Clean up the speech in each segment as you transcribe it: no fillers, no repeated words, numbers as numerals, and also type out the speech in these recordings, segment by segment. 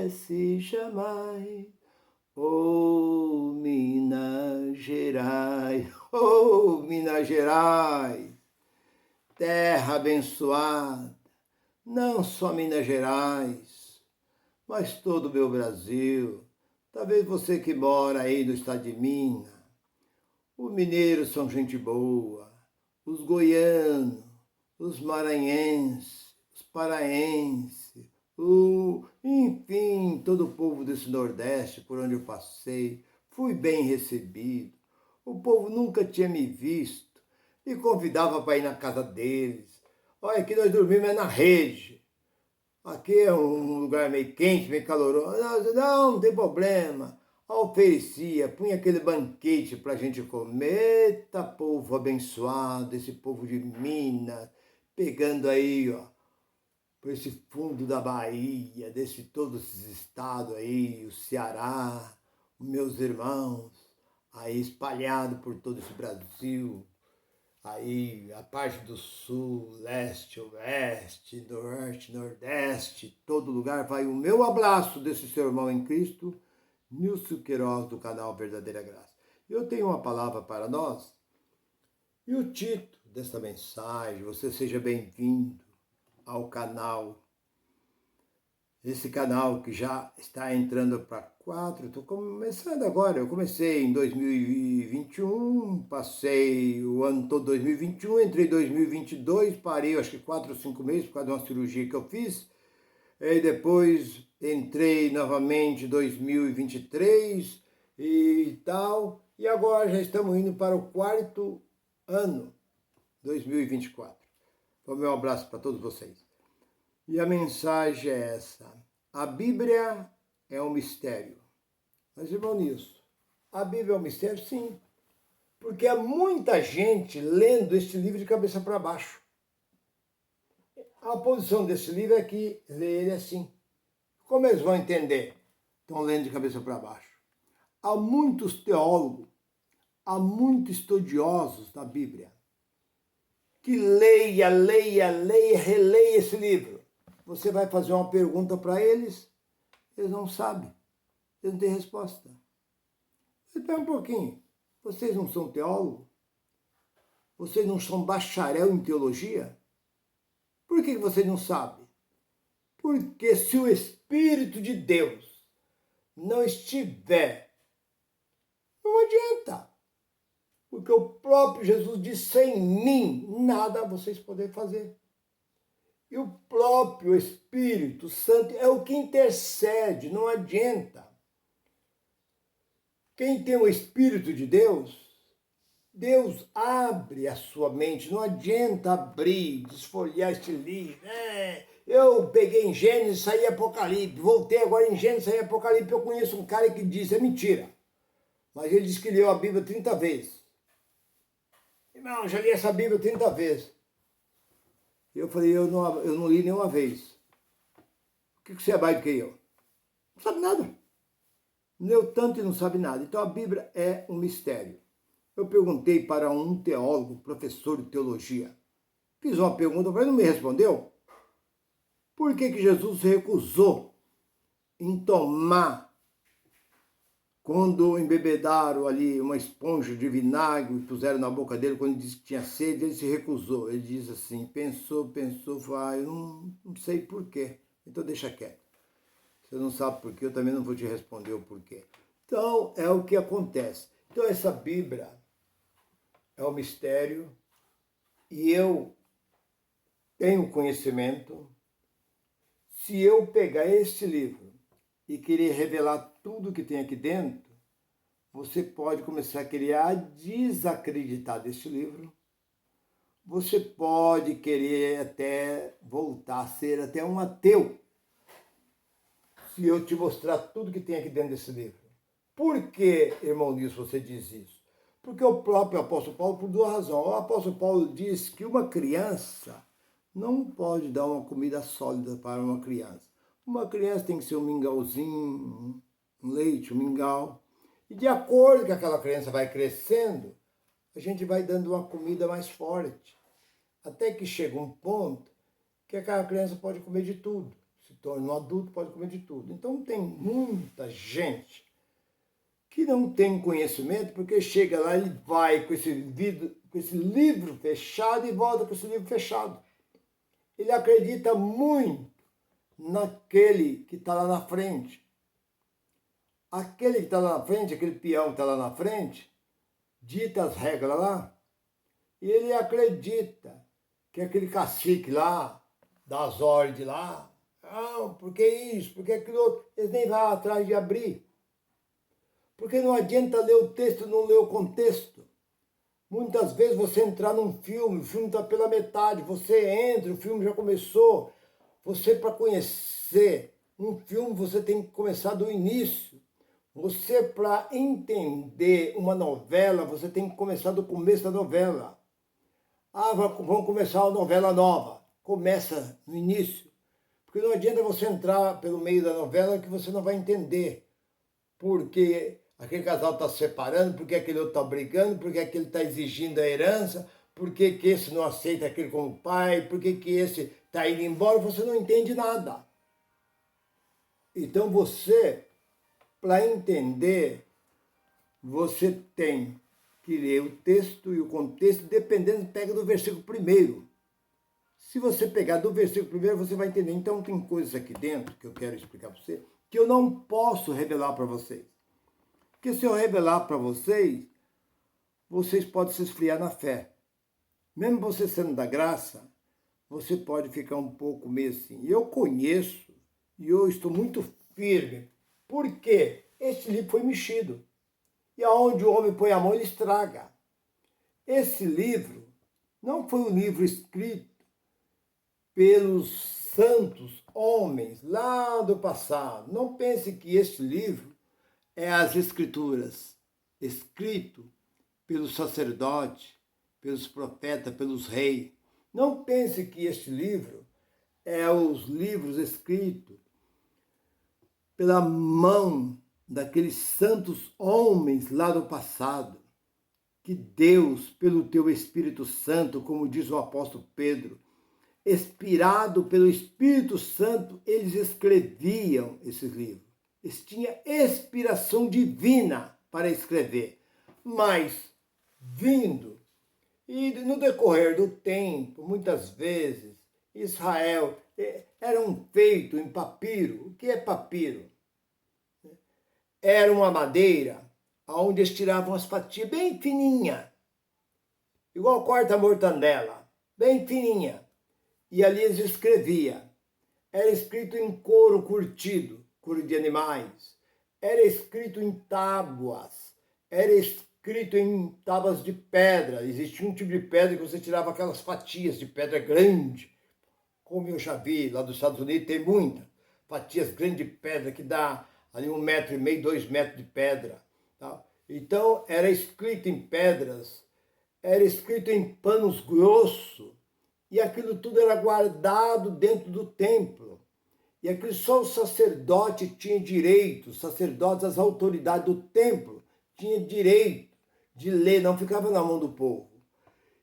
esquece jamais. Oh, Minas Gerais, oh, Minas Gerais, terra abençoada, não só Minas Gerais, mas todo o meu Brasil. Talvez você que mora aí no estado de Minas, os mineiros são gente boa, os goianos, os maranhenses, os paraenses, enfim, todo o povo desse Nordeste por onde eu passei, fui bem recebido. O povo nunca tinha me visto, me convidava para ir na casa deles. Olha, aqui nós dormimos na rede. Aqui é um lugar meio quente, meio caloroso. Não, não tem problema. Oferecia, punha aquele banquete para a gente comer. Eita, povo abençoado, esse povo de Minas, pegando aí, ó, por esse fundo da Bahia, desse todos esses estados aí, o Ceará, os meus irmãos, aí espalhado por todo esse Brasil, aí a parte do sul, leste, oeste, norte, nordeste, todo lugar vai o meu abraço desse seu irmão em Cristo, Nilson Queiroz, do canal Verdadeira Graça. Eu tenho uma palavra para nós, e o título desta mensagem, você seja bem-vindo ao canal. Esse canal que já está entrando para 4, estou começando agora. Eu comecei em 2021, passei o ano todo 2021, entrei em 2022, parei acho que 4 ou 5 meses por causa de uma cirurgia que eu fiz. E depois entrei novamente em 2023 e tal. E agora já estamos indo para o 4º ano, 2024. Então, meu abraço para todos vocês. E a mensagem é essa: a Bíblia é um mistério. Mas, irmão Nilson, a Bíblia é um mistério? Sim, porque há muita gente lendo este livro de cabeça para baixo. A posição desse livro é que lê ele assim. Como eles vão entender? Estão lendo de cabeça para baixo. Há muitos teólogos, há muitos estudiosos da Bíblia que leia, releia esse livro. Você vai fazer uma pergunta para eles, eles não sabem, eles não têm resposta. Você espera um pouquinho, vocês não são teólogos? Vocês não são bacharel em teologia? Por que vocês não sabem? Porque se o Espírito de Deus não estiver, não adianta. Porque o próprio Jesus disse, sem mim, nada vocês podem fazer. E o próprio Espírito Santo é o que intercede, não adianta. Quem tem o Espírito de Deus, Deus abre a sua mente, não adianta abrir, desfolhar este livro. Eu peguei em Gênesis, saí Apocalipse, voltei agora em Gênesis, saí Apocalipse. Eu conheço um cara que diz, é mentira, mas ele diz que leu a Bíblia 30 vezes. Irmão, já li essa Bíblia 30 vezes. Eu falei, eu não li nenhuma vez. O que você é mais do que eu? Não sabe nada. Leu tanto e não sabe nada. Então a Bíblia é um mistério. Eu perguntei para um teólogo, professor de teologia. Fiz uma pergunta para ele, não me respondeu. Por que Jesus se recusou em tomar, quando embebedaram ali uma esponja de vinagre e puseram na boca dele, quando ele disse que tinha sede, ele se recusou. Ele diz assim, pensou, falou, eu não sei por quê. Então deixa quieto. Você não sabe por quê, eu também não vou te responder o porquê. Então, é o que acontece. Então, essa Bíblia é um mistério e eu tenho conhecimento. Se eu pegar este livro e querer revelar tudo que tem aqui dentro, você pode começar a querer desacreditar deste livro. Você pode querer até voltar a ser até um ateu, se eu te mostrar tudo que tem aqui dentro desse livro. Por que, irmão Nilson, você diz isso? Porque o próprio apóstolo Paulo, por duas razões. O apóstolo Paulo diz que uma criança não pode dar uma comida sólida para uma criança. Uma criança tem que ser um mingauzinho, um leite, um mingau. E de acordo que aquela criança vai crescendo, a gente vai dando uma comida mais forte. Até que chega um ponto que aquela criança pode comer de tudo. Se torna um adulto, pode comer de tudo. Então tem muita gente que não tem conhecimento, porque chega lá e vai com esse livro fechado e volta com esse livro fechado. Ele acredita muito naquele que está lá na frente. Aquele que está lá na frente, aquele peão que está lá na frente, dita as regras lá, e ele acredita que aquele cacique lá, dá as ordens lá, não, porque isso, porque aquilo outro, eles nem vão atrás de abrir. Porque não adianta ler o texto e não ler o contexto. Muitas vezes você entrar num filme, o filme está pela metade, você entra, o filme já começou. Você, para conhecer um filme, você tem que começar do início. Você, para entender uma novela, você tem que começar do começo da novela. Ah, vamos começar uma novela nova. Começa no início. Porque não adianta você entrar pelo meio da novela que você não vai entender. Porque aquele casal está se separando, porque aquele outro está brigando, porque aquele está exigindo a herança, porque que esse não aceita aquele como pai, porque que esse está indo embora, você não entende nada. Então você, para entender, você tem que ler o texto e o contexto, dependendo, pega do versículo primeiro. Se você pegar do versículo primeiro, você vai entender. Então tem coisas aqui dentro que eu quero explicar para você, que eu não posso revelar para vocês. Porque se eu revelar para vocês, vocês podem se esfriar na fé. Mesmo você sendo da graça, você pode ficar um pouco meio assim. Eu conheço e eu estou muito firme. Por quê? Esse livro foi mexido. E aonde o homem põe a mão, ele estraga. Esse livro não foi um livro escrito pelos santos homens lá do passado. Não pense que este livro é as Escrituras, escrito pelos sacerdotes, pelos profetas, pelos reis. Não pense que este livro é os livros escritos pela mão daqueles santos homens lá do passado, que Deus, pelo teu Espírito Santo, como diz o apóstolo Pedro, inspirado pelo Espírito Santo, eles escreviam esses livros. Eles tinham inspiração divina para escrever, mas vindo, e no decorrer do tempo, muitas vezes, Israel era um feito em papiro. O que é papiro? Era uma madeira onde eles tiravam as fatias bem fininha, igual corta mortandela, bem fininha. E ali eles escreviam. Era escrito em couro curtido, couro de animais. Era escrito em tábuas. Era escrito em tábuas de pedra. Existia um tipo de pedra que você tirava aquelas fatias de pedra grande. Como eu já vi lá dos Estados Unidos, tem muitas fatias grandes de pedra que dá ali 1,5 m, 2 metros de pedra. Tá? Então, era escrito em pedras, era escrito em panos grossos, e aquilo tudo era guardado dentro do templo. E aquilo só o sacerdote tinha direito, os sacerdotes, as autoridades do templo, tinham direito de ler, não ficava na mão do povo.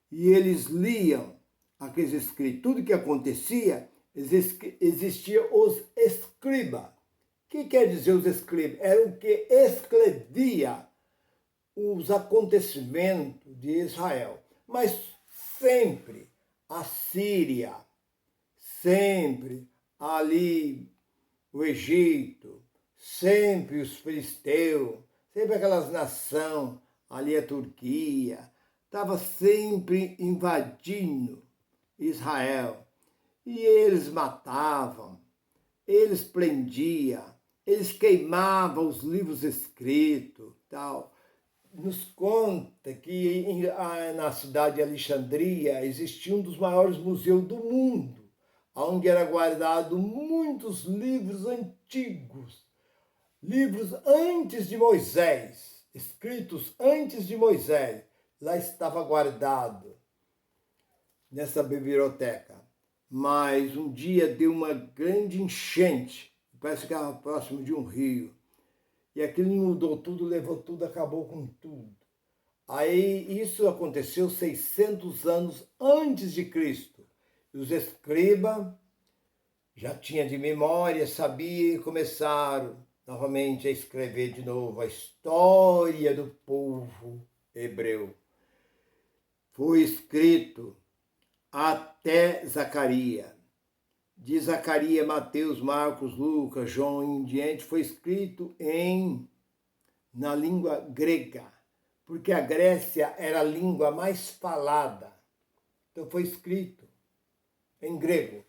E eles liam aqueles escritos. Tudo que acontecia, existiam os escribas. O que quer dizer os escribas? Era o que escrevia os acontecimentos de Israel. Mas sempre a Síria, sempre ali o Egito, sempre os filisteus, sempre aquelas nações, ali a Turquia, estava sempre invadindo Israel. E eles matavam, eles prendiam, eles queimavam os livros escritos, tal. Nos conta que na cidade de Alexandria existia um dos maiores museus do mundo, onde era guardado muitos livros antigos, livros antes de Moisés, escritos antes de Moisés. Lá estava guardado, nessa biblioteca. Mas um dia deu uma grande enchente, parece que estava próximo de um rio. E aquilo inundou tudo, levou tudo, acabou com tudo. Aí isso aconteceu 600 anos antes de Cristo. E os escribas já tinha de memória, sabia, e começaram novamente a escrever de novo a história do povo hebreu. Foi escrito até Zacarias. De Zacarias, Mateus, Marcos, Lucas, João em diante, foi escrito na língua grega, porque a Grécia era a língua mais falada. Então foi escrito em grego.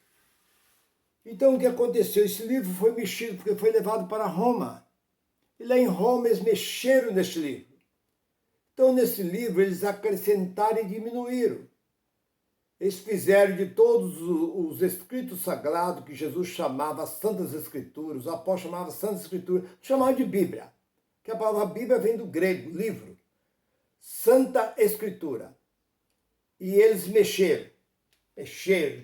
Então o que aconteceu? Esse livro foi mexido porque foi levado para Roma. E lá em Roma eles mexeram neste livro. Então nesse livro eles acrescentaram e diminuíram. Eles fizeram de todos os escritos sagrados que Jesus chamava Santas Escrituras, o apóstolo chamava Santas Escrituras, chamavam de Bíblia, que a palavra Bíblia vem do grego, livro, Santa Escritura. E eles mexeram,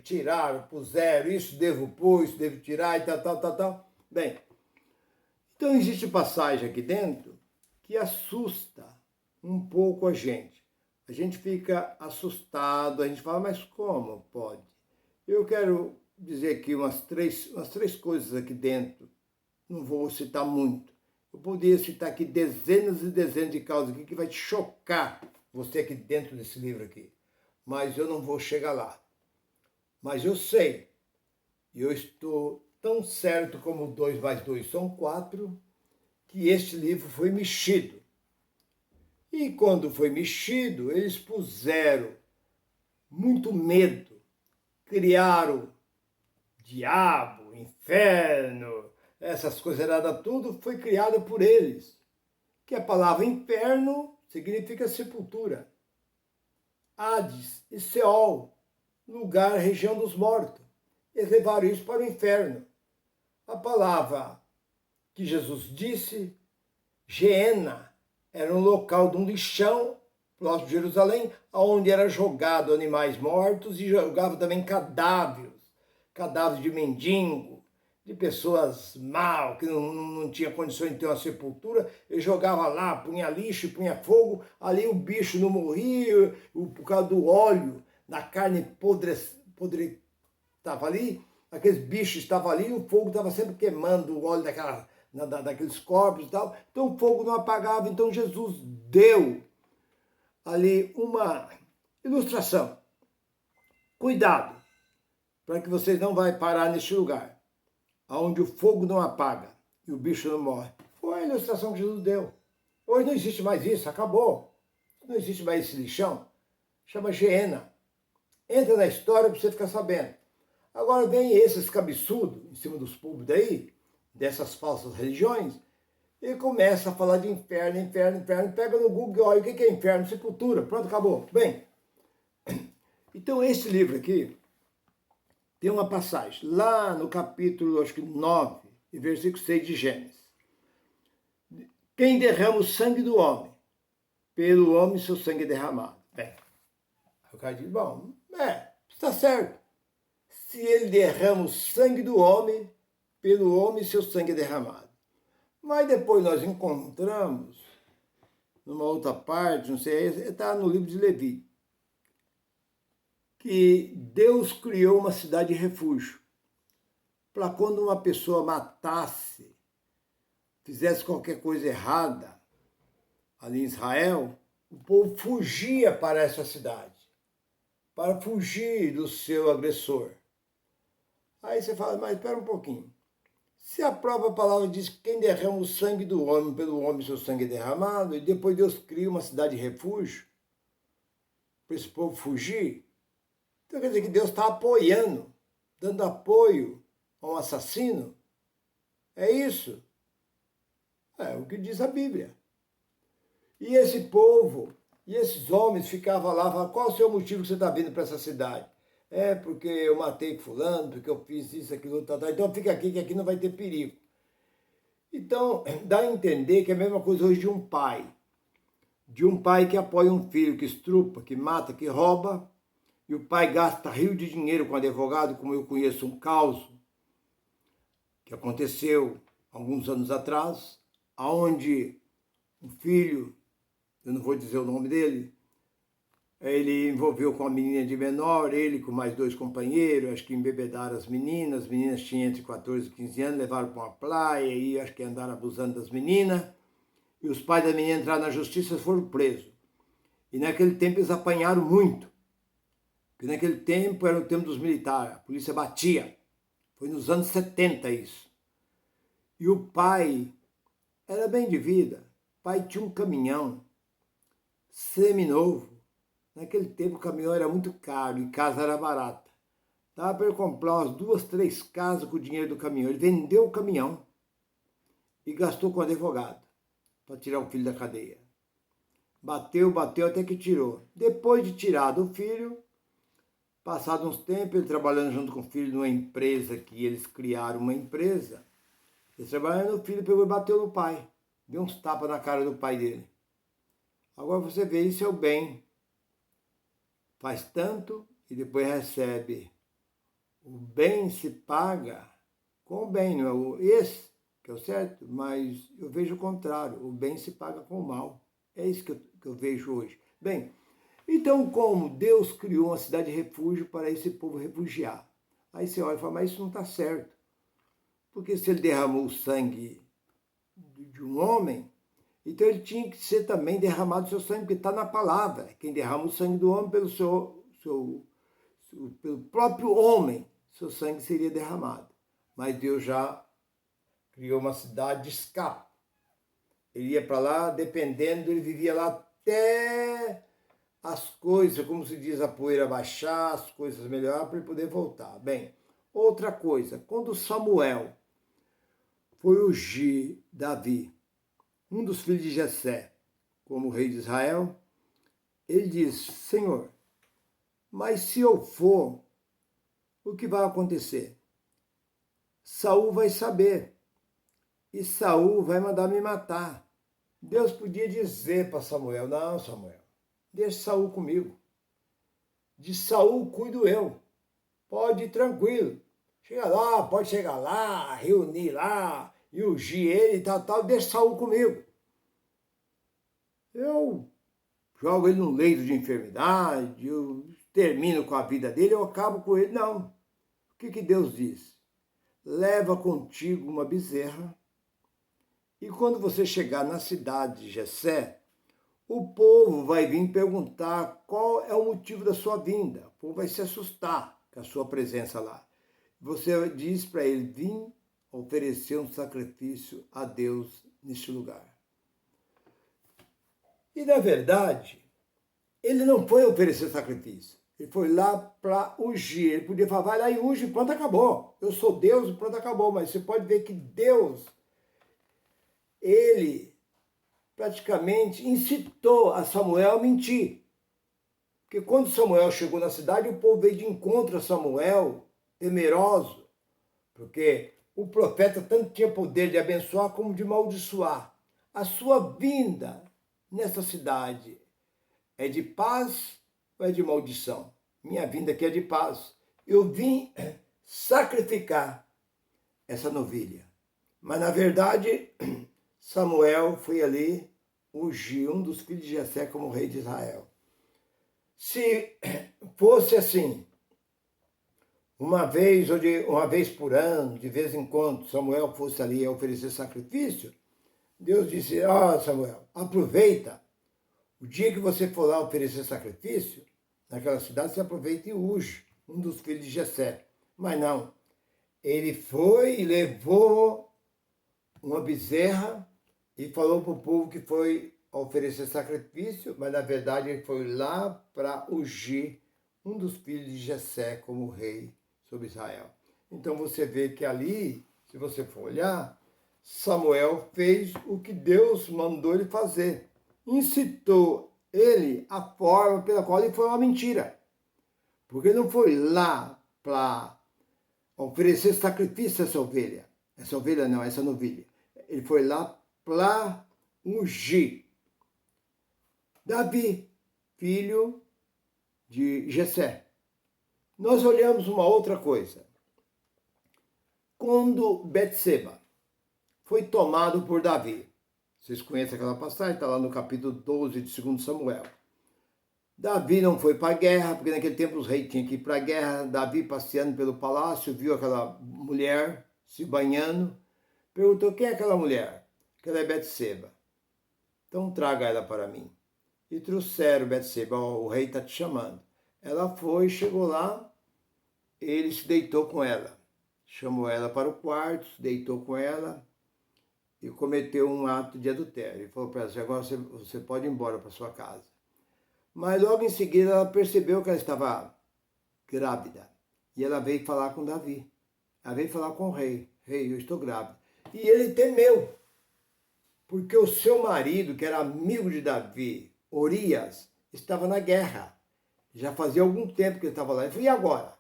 tiraram, puseram, isso devo pôr, isso devo tirar e tal. Bem, então existe passagem aqui dentro que assusta um pouco a gente. A gente fica assustado, a gente fala, mas como pode? Eu quero dizer aqui umas três coisas aqui dentro, não vou citar muito. Eu poderia citar aqui dezenas e dezenas de causas aqui que vai te chocar você aqui dentro desse livro aqui. Mas eu não vou chegar lá. Mas eu sei, e eu estou tão certo como 2 mais 2 são 4, que este livro foi mexido. E quando foi mexido, eles puseram muito medo, criaram diabo, inferno, essas coisas erradas, tudo foi criado por eles. Que a palavra inferno significa sepultura. Hades e Seol, lugar, região dos mortos. Eles levaram isso para o inferno. A palavra que Jesus disse, Geena, era um local de um lixão, próximo de Jerusalém, onde era jogado animais mortos e jogava também cadáveres de mendigo, de pessoas mal, que não tinha condições de ter uma sepultura, ele jogava lá, punha lixo, punha fogo, ali o bicho não morria, por causa do óleo, da carne podre estava ali, aqueles bichos estavam ali, e o fogo estava sempre queimando o óleo daqueles corpos e tal, então o fogo não apagava. Então Jesus deu ali uma ilustração. Cuidado, para que vocês não vão parar neste lugar, onde o fogo não apaga e o bicho não morre. Foi a ilustração que Jesus deu. Hoje não existe mais isso, acabou. Não existe mais esse lixão. Chama Geena. Entra na história para você ficar sabendo. Agora vem esses cabeçudos em cima dos povos daí, dessas falsas religiões, e começa a falar de inferno, pega no Google, olha, o que é inferno? Sepultura, pronto, acabou. Bem, então esse livro aqui tem uma passagem, lá no capítulo, acho que 9, e versículo 6 de Gênesis. Quem derrama o sangue do homem, pelo homem seu sangue é derramado. Bem, o cara diz, bom, está certo. Se ele derrama o sangue do homem, pelo homem seu sangue é derramado. Mas depois nós encontramos, numa outra parte, não sei, está no livro de Levi, que Deus criou uma cidade de refúgio para quando uma pessoa matasse, fizesse qualquer coisa errada ali em Israel, o povo fugia para essa cidade, para fugir do seu agressor. Aí você fala, mas espera um pouquinho. Se a própria palavra diz que quem derrama o sangue do homem, pelo homem seu sangue é derramado, e depois Deus cria uma cidade de refúgio para esse povo fugir, então quer dizer que Deus está apoiando, dando apoio a um assassino? É isso? É o que diz a Bíblia. E esse povo, e esses homens ficavam lá, falavam, qual é o seu motivo que você está vindo para essa cidade? É porque eu matei fulano, porque eu fiz isso, aquilo, tal. Então fica aqui, que aqui não vai ter perigo. Então, dá a entender que é a mesma coisa hoje de um pai. De um pai que apoia um filho, que estrupa, que mata, que rouba, e o pai gasta rio de dinheiro com advogado, como eu conheço um caso que aconteceu alguns anos atrás, onde o filho, eu não vou dizer o nome dele, Ele envolveu com a menina de menor, ele com mais 2 companheiros, acho que embebedaram as meninas tinham entre 14 e 15 anos, levaram para uma praia e acho que andaram abusando das meninas. E os pais da menina entraram na justiça e foram presos. E naquele tempo eles apanharam muito. Porque naquele tempo era o tempo dos militares, a polícia batia. Foi nos anos 70 isso. E o pai era bem de vida. O pai tinha um caminhão seminovo. Naquele tempo o caminhão era muito caro e casa era barata. Dava para ele comprar umas 2, 3 casas com o dinheiro do caminhão. Ele vendeu o caminhão e gastou com o advogado para tirar o filho da cadeia. Bateu até que tirou. Depois de tirado o filho, passado uns tempos, ele trabalhando junto com o filho numa empresa que eles criaram uma empresa. Ele trabalhando, o filho pegou e bateu no pai. Deu uns tapas na cara do pai dele. Agora você vê, isso é o bem. Faz tanto e depois recebe. O bem se paga com o bem, não é esse que é o certo, mas eu vejo o contrário. O bem se paga com o mal. É isso que eu vejo hoje. Bem, então como Deus criou uma cidade de refúgio para esse povo refugiar? Aí você olha e fala, mas isso não está certo. Porque se ele derramou o sangue de um homem, então ele tinha que ser também derramado o seu sangue, porque está na palavra. Quem derrama o sangue do homem pelo próprio homem, seu sangue seria derramado. Mas Deus já criou uma cidade de escape. Ele ia para lá, dependendo, ele vivia lá até as coisas, como se diz, a poeira baixar, as coisas melhorar, para ele poder voltar. Bem, outra coisa, quando Samuel foi ungir Davi, um dos filhos de Jessé, como rei de Israel, ele disse, Senhor, mas se eu for, o que vai acontecer? Saul vai saber, e Saul vai mandar me matar. Deus podia dizer para Samuel, não, Samuel, deixa Saul comigo. De Saul cuido eu. Pode ir tranquilo. Pode chegar lá, reunir lá, e ungir ele e tal, deixa Saul comigo. Eu jogo ele num leito de enfermidade, eu termino com a vida dele, eu acabo com ele. Não. O que Deus diz? Leva contigo uma bezerra, e quando você chegar na cidade de Jessé, o povo vai vir perguntar qual é o motivo da sua vinda. O povo vai se assustar com a sua presença lá. Você diz para ele, vim oferecer um sacrifício a Deus neste lugar. E, na verdade, ele não foi oferecer sacrifício. Ele foi lá para ungir. Ele podia falar, vai lá e unge, pronto, acabou. Eu sou Deus, pronto, acabou. Mas você pode ver que Deus, ele praticamente incitou a Samuel a mentir. Porque quando Samuel chegou na cidade, o povo veio de encontro a Samuel, temeroso. Porque o profeta tanto tinha poder de abençoar como de amaldiçoar. A sua vinda nessa cidade é de paz ou é de maldição? Minha vinda aqui é de paz. Eu vim sacrificar essa novilha. Mas, na verdade, Samuel foi ali ungir um dos filhos de Jessé como rei de Israel. Se fosse assim, uma vez por ano, de vez em quando, Samuel fosse ali a oferecer sacrifício, Deus disse, Samuel, aproveita. O dia que você for lá oferecer sacrifício, naquela cidade, você aproveita e unge um dos filhos de Jessé. Mas não, ele foi e levou uma bezerra e falou para o povo que foi oferecer sacrifício, mas na verdade ele foi lá para ungir um dos filhos de Jessé como rei sobre Israel. Então você vê que ali, se você for olhar, Samuel fez o que Deus mandou ele fazer. Incitou ele a forma pela qual ele foi uma mentira. Porque ele não foi lá para oferecer sacrifício a essa ovelha. Essa novilha. Ele foi lá para ungir Davi, filho de Jessé. Nós olhamos uma outra coisa. Quando Betseba foi tomado por Davi, vocês conhecem aquela passagem, está lá no capítulo 12 de 2 Samuel. Davi não foi para a guerra, porque naquele tempo os reis tinham que ir para a guerra. Davi, passeando pelo palácio, viu aquela mulher se banhando, perguntou: quem é aquela mulher? Aquela é Betseba. Então traga ela para mim. E trouxeram Betseba: o rei está te chamando. Ela foi, chegou lá, ele se deitou com ela. Chamou ela para o quarto, se deitou com ela e cometeu um ato de adultério. Ele falou para ela: agora você pode ir embora para sua casa. Mas logo em seguida ela percebeu que ela estava grávida. E ela veio falar com Davi. Ela veio falar com o rei: rei, eu estou grávida. E ele temeu, porque o seu marido, que era amigo de Davi, Urias, estava na guerra. Já fazia algum tempo que ele estava lá. Ele falou: e agora?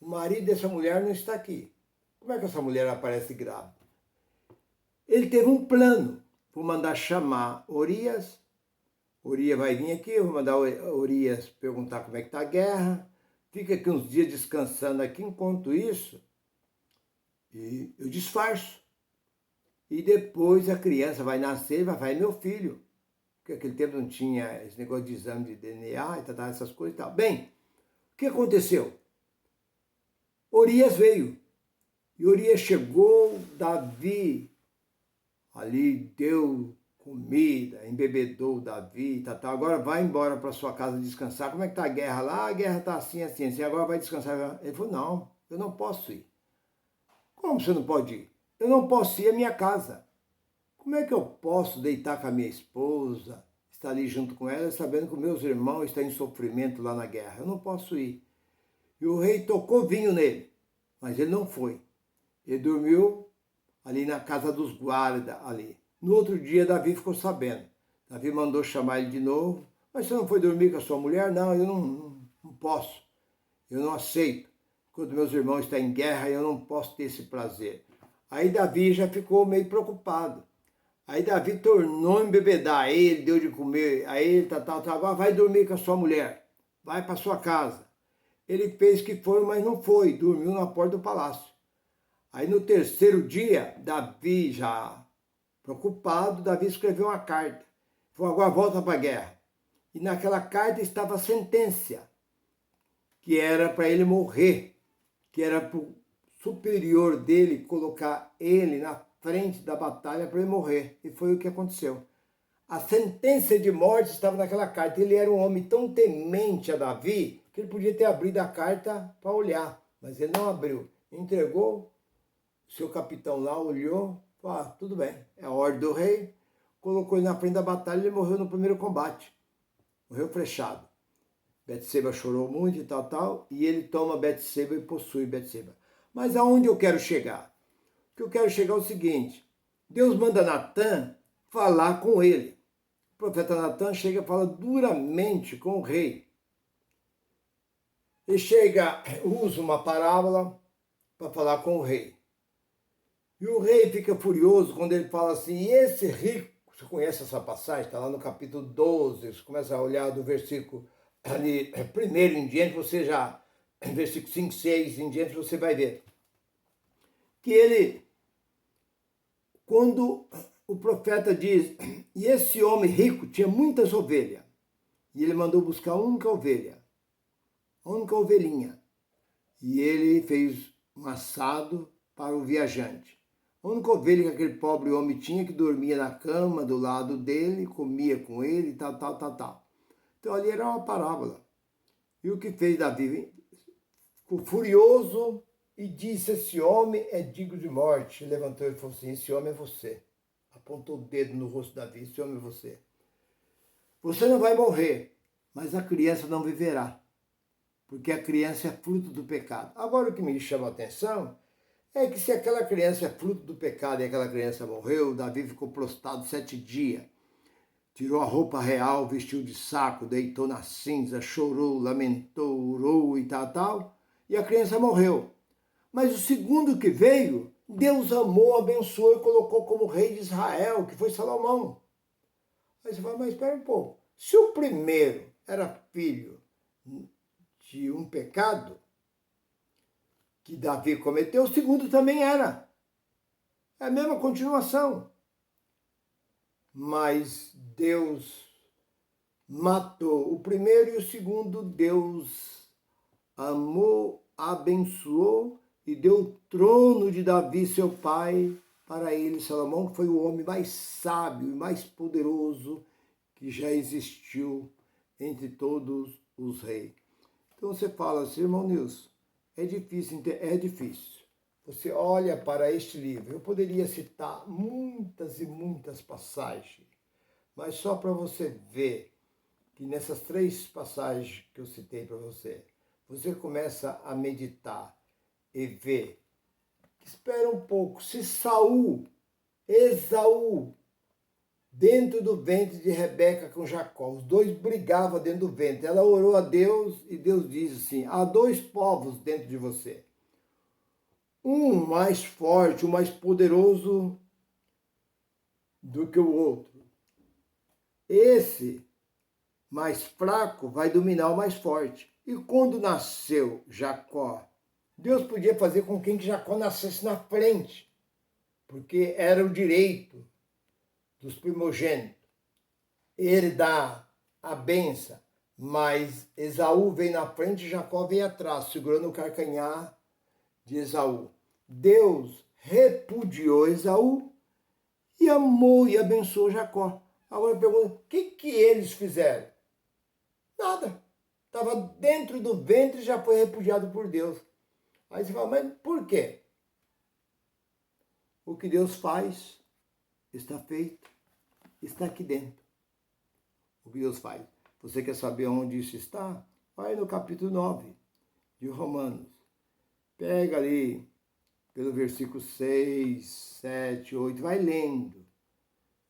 O marido dessa mulher não está aqui. Como é que essa mulher aparece grávida? Ele teve um plano. Vou mandar chamar Urias. Urias vai vir aqui, eu vou mandar Urias perguntar como é que está a guerra. Fica aqui uns dias descansando aqui. Enquanto isso, e eu disfarço. E depois a criança vai nascer e vai meu filho. Porque naquele tempo não tinha esse negócio de exame de DNA e tal, essas coisas e tal. Bem, o que aconteceu? Urias veio. E Urias chegou, Davi ali deu comida, embebedou Davi, tal. Agora vai embora para sua casa descansar. Como é que está a guerra lá? A guerra está assim, assim, assim. Agora vai descansar. Ele falou: não, eu não posso ir. Como você não pode ir? Eu não posso ir à minha casa. Como é que eu posso deitar com a minha esposa, estar ali junto com ela, sabendo que meus irmãos estão em sofrimento lá na guerra? Eu não posso ir. E o rei tocou vinho nele, mas ele não foi. Ele dormiu ali na casa dos guardas ali. No outro dia, Davi ficou sabendo. Davi mandou chamar ele de novo. Mas você não foi dormir com a sua mulher? Não, eu não posso. Eu não aceito. Quando meus irmãos estão em guerra, eu não posso ter esse prazer. Aí Davi já ficou meio preocupado. Aí Davi tornou a embebedar ele, deu de comer a ele, agora vai dormir com a sua mulher. Vai para sua casa. Ele fez que foi, mas não foi. Dormiu na porta do palácio. Aí no terceiro dia, Davi já preocupado, Davi escreveu uma carta. Falou: agora volta para a guerra. E naquela carta estava a sentença, que era para ele morrer, que era para o superior dele colocar ele na frente da batalha para ele morrer. E foi o que aconteceu. A sentença de morte estava naquela carta. Ele era um homem tão temente a Davi que ele podia ter abrido a carta para olhar, mas ele não abriu. Entregou. O seu capitão lá olhou, falou: ah, tudo bem, é a ordem do rei. Colocou ele na frente da batalha e ele morreu no primeiro combate. Morreu flechado. Betseba chorou muito e tal, e ele toma Betseba e possui Betseba. Mas aonde eu quero chegar? O que eu quero chegar é o seguinte: Deus manda Natã falar com ele. O profeta Natã chega e fala duramente com o rei. Ele chega, usa uma parábola para falar com o rei. E o rei fica furioso quando ele fala assim: e esse rico, você conhece essa passagem? Está lá no capítulo 12, você começa a olhar do versículo ali, primeiro em diante, você já, versículo 5, 6 em diante, você vai ver. Que ele, quando o profeta diz: e esse homem rico tinha muitas ovelhas, e ele mandou buscar a única ovelha, a única ovelhinha, e ele fez um assado para o viajante. A única ovelha que aquele pobre homem tinha, que dormia na cama do lado dele, comia com ele, tal. Então ali era uma parábola. E o que fez Davi? Ficou furioso e disse: esse homem é digno de morte. Levantou e falou assim: esse homem é você. Apontou o dedo no rosto de Davi: esse homem é você. Você não vai morrer, mas a criança não viverá, porque a criança é fruto do pecado. Agora o que me chama a atenção é que se aquela criança é fruto do pecado e aquela criança morreu, Davi ficou prostrado 7 dias. Tirou a roupa real, vestiu de saco, deitou na cinza, chorou, lamentou, orou e tal, e a criança morreu. Mas o segundo que veio, Deus amou, abençoou e colocou como rei de Israel, que foi Salomão. Aí você fala: mas espera um pouco, se o primeiro era filho de um pecado que Davi cometeu, o segundo também era. É a mesma continuação. Mas Deus matou. O primeiro e o segundo, Deus amou, abençoou e deu o trono de Davi, seu pai, para ele, Salomão, que foi o homem mais sábio e mais poderoso que já existiu entre todos os reis. Então você fala assim, irmão Nilson, é difícil, é difícil. Você olha para este livro, eu poderia citar muitas e muitas passagens, mas só para você ver que nessas 3 passagens que eu citei para você, você começa a meditar e ver que espera um pouco, se Esaú, dentro do ventre de Rebeca com Jacó, os dois brigavam dentro do ventre. Ela orou a Deus e Deus diz assim: há 2 povos dentro de você. Um mais forte, um mais poderoso do que o outro. Esse mais fraco vai dominar o mais forte. E quando nasceu Jacó, Deus podia fazer com que Jacó nascesse na frente, porque era o direito dos primogênitos herdar a benção. Mas Esaú veio na frente e Jacó veio atrás, segurando o calcanhar de Esaú. Deus repudiou Esaú e amou e abençoou Jacó. Agora eu pergunto, o que eles fizeram? Nada. Estava dentro do ventre e já foi repudiado por Deus. Aí você fala, mas por quê? O que Deus faz está feito, está aqui dentro. O que Deus faz. Você quer saber onde isso está? Vai no capítulo 9 de Romanos. Pega ali pelo versículo 6, 7, 8, vai lendo.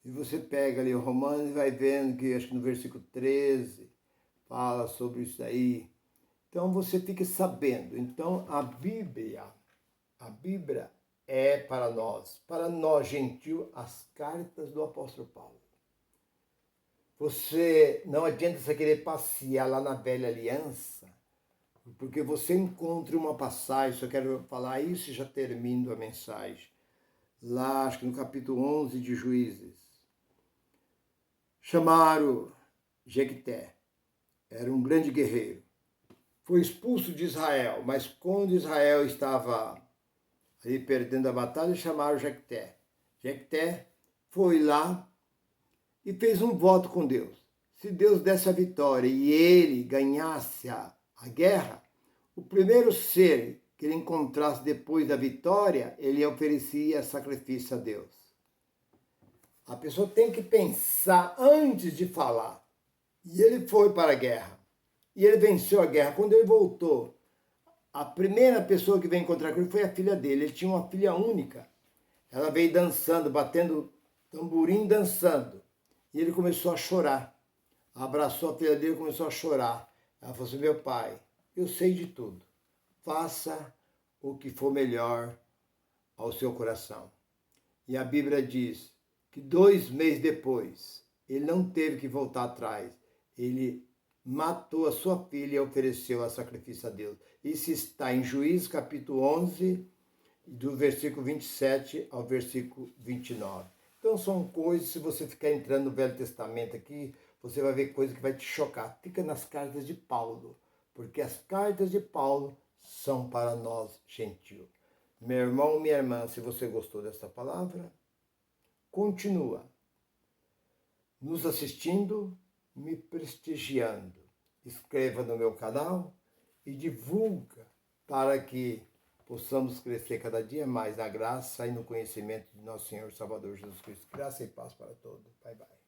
E você pega ali o Romanos e vai vendo que acho que no versículo 13 fala sobre isso aí. Então você fica sabendo. Então a Bíblia é para nós gentil, as cartas do apóstolo Paulo. Você não adianta você querer passear lá na velha aliança, porque você encontra uma passagem, só quero falar isso e já termino a mensagem. Lá, acho que no capítulo 11 de Juízes, chamaram Jefté, era um grande guerreiro. Foi expulso de Israel, mas quando Israel estava ali perdendo a batalha, chamaram Jefté. Jefté foi lá e fez um voto com Deus. Se Deus desse a vitória e ele ganhasse a guerra, o primeiro ser que ele encontrasse depois da vitória, ele oferecia sacrifício a Deus. A pessoa tem que pensar antes de falar. E ele foi para a guerra. E ele venceu a guerra. Quando ele voltou, a primeira pessoa que veio encontrar com ele foi a filha dele. Ele tinha uma filha única. Ela veio dançando, batendo tamborim, dançando. E ele começou a chorar. Abraçou a filha dele e começou a chorar. Ela falou assim, meu pai, eu sei de tudo. Faça o que for melhor ao seu coração. E a Bíblia diz que 2 meses depois, ele não teve que voltar atrás. Ele matou a sua filha e ofereceu a sacrifício a Deus. Isso está em Juízes capítulo 11, do versículo 27 ao versículo 29. Então são coisas, se você ficar entrando no Velho Testamento aqui, você vai ver coisas que vai te chocar. Fica nas cartas de Paulo, porque as cartas de Paulo são para nós gentios. Meu irmão, minha irmã, se você gostou dessa palavra, continua nos assistindo, me prestigiando. Inscreva no meu canal e divulga para que possamos crescer cada dia mais na graça e no conhecimento de nosso Senhor Salvador Jesus Cristo. Graça e paz para todos. Bye, bye.